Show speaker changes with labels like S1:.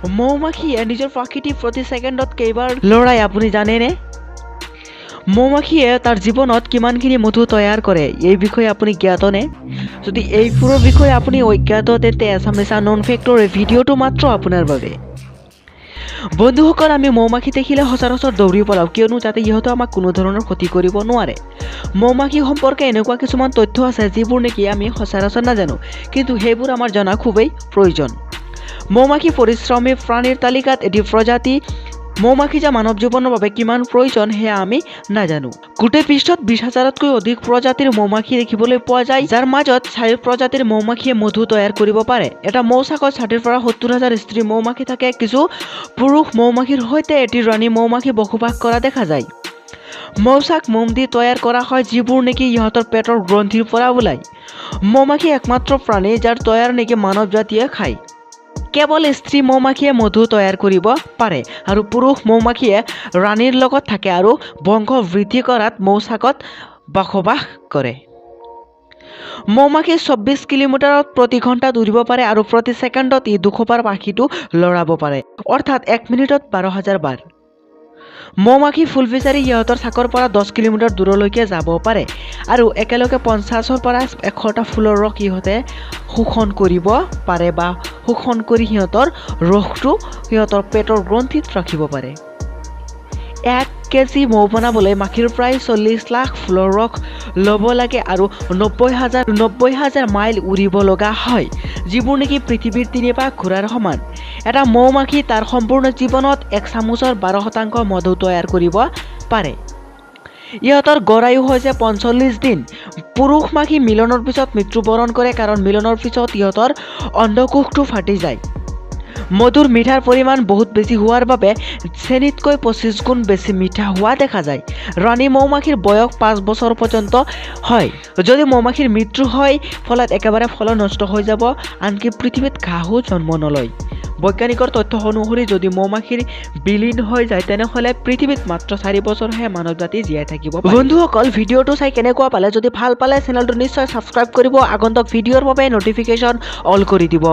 S1: মৌমাখিয়ে নিজৰ প্ৰাকৃতি প্ৰতি ছেকেণ্ডত কেইবাৰ লৰাই আপুনি জানেনে? মৌমাখিয়ে তাৰ জীৱনত কিমানখিনি মধু তৈয়াৰ কৰে এই বিষয়ে আপুনি জ্ঞাতনে? যদি এইবোৰৰ বিষয়ে আপুনি অজ্ঞাত তেন্তে আছামিজ আননোন ফেক্টৰ ভিডিঅ'টো মাত্ৰ আপোনাৰ বাবে। বন্ধুসকল, আমি মৌমাখি দেখিলে সচৰাচৰ দৌৰি পলাওঁ, কিয়নো যাতে ইহঁতে আমাক কোনো ধৰণৰ ক্ষতি কৰিব নোৱাৰে। মৌমাখি সম্পৰ্কে এনেকুৱা কিছুমান তথ্য আছে যিবোৰ নেকি আমি সচৰাচৰ নাজানো, কিন্তু সেইবোৰ আমাৰ জনা খুবেই প্ৰয়োজন। মৌমাখি পৰিশ্ৰমী প্ৰাণীৰ তালিকাত এটি প্ৰজাতি মৌমাখি যা মানৱ জীৱনৰ বাবে কিমান প্ৰয়োজন সেয়া আমি নাজানো। গোটেই পৃষ্ঠত 20,000তকৈ অধিক প্ৰজাতিৰ মৌমাখি দেখিবলৈ পোৱা যায়, যাৰ মাজত 4 প্ৰজাতিৰ মৌমাখিয়ে মধু তৈয়াৰ কৰিব পাৰে। এটা মৌচাকত 60,000 পৰা 70,000 স্ত্ৰী মৌমাখি থাকে। কিছু পুৰুষ মৌমাখিৰ সৈতে এটি ৰাণী মৌমাখি বসবাস কৰা দেখা যায়। মৌচাক মোম দি তৈয়াৰ কৰা হয়, যিবোৰ নেকি ইহঁতৰ পেটৰ গ্ৰন্থিৰ পৰা ওলায়। মৌমাখি একমাত্ৰ প্ৰাণী যাৰ তৈয়াৰ নেকি মানৱ জাতিয়ে খায়। কেৱল স্ত্ৰী মৌমাখিয়ে মধু তৈয়াৰ কৰিব পাৰে আৰু পুৰুষ মৌমাখিয়ে ৰাণীৰ লগত থাকে আৰু বংশ বৃদ্ধি কৰাত মৌচাকত বসবাস কৰে। মৌমাখি 24 কিলোমিটাৰত প্ৰতি ঘণ্টাত উৰিব পাৰে আৰু প্ৰতি ছেকেণ্ডত ই 200 বাৰ পাখিটো লৰাব পাৰে, অৰ্থাৎ 1 মিনিটত 12,000 বাৰ। মৌমাখি ফুল বিচাৰি ইহঁতৰ চাকৰ পৰা 10 কিলোমিটাৰ দূৰলৈকে যাব পাৰে আৰু একেলগে 50 পৰা 100টা ফুলৰ ৰস ইহঁতে শোষণ কৰিব পাৰে বা শোষণ কৰি সিহঁতৰ ৰসটো সিহঁতৰ পেটৰ গ্ৰন্থিত ৰাখিব পাৰে। 1 কেজি মৌ বনাবলৈ মাখিৰ প্ৰায় 40 লাখ ফুলৰ ৰস ল'ব লাগে আৰু 90,000 মাইল উৰিব লগা হয়, যিবোৰ নেকি পৃথিৱীৰ 3 পাক ঘূৰাৰ সমান। এটা মৌমাখি তাৰ সম্পূৰ্ণ জীৱনত 1 চামুচৰ 12% মধু তৈয়াৰ কৰিব পাৰে। ইহঁতৰ গড় আয়ু হৈছে 45 দিন। পুৰুষ মাখি মিলনৰ পিছত মৃত্যুবৰণ কৰে কাৰণ মিলনৰ পিছত ইহঁতৰ অণ্ডকোষটো ফাটি যায়। মধুৰ মিঠাৰ পৰিমাণ বহুত বেছি হোৱাৰ বাবে চেনিতকৈ 25 গুণ বেছি মিঠা হোৱা দেখা যায়। ৰাণী মৌমাখিৰ বয়স 5 বছৰ পৰ্যন্ত হয়। যদি মৌমাখিৰ মৃত্যু হয়, ফলত একেবাৰে ফল নষ্ট হৈ যাব, আনকি পৃথিৱীত ঘাঁহো জন্ম নলয়। বৈজ্ঞানিকৰ তথ্য অনুসৰি যদি মৌমাখিৰ বিলীন হৈ যায়, তেনেহ'লে পৃথিৱীত মাত্ৰ 4 বছৰহে মানৱ জাতি জীয়াই থাকিব। বন্ধুসকল, ভিডিঅ'টো চাই কেনেকুৱা পালে? যদি ভাল পালে চেনেলটো নিশ্চয় ছাবস্ক্ৰাইব কৰিব, আগন্তুক ভিডিঅ'ৰ বাবে নটিফিকেশ্যন অল কৰি দিব।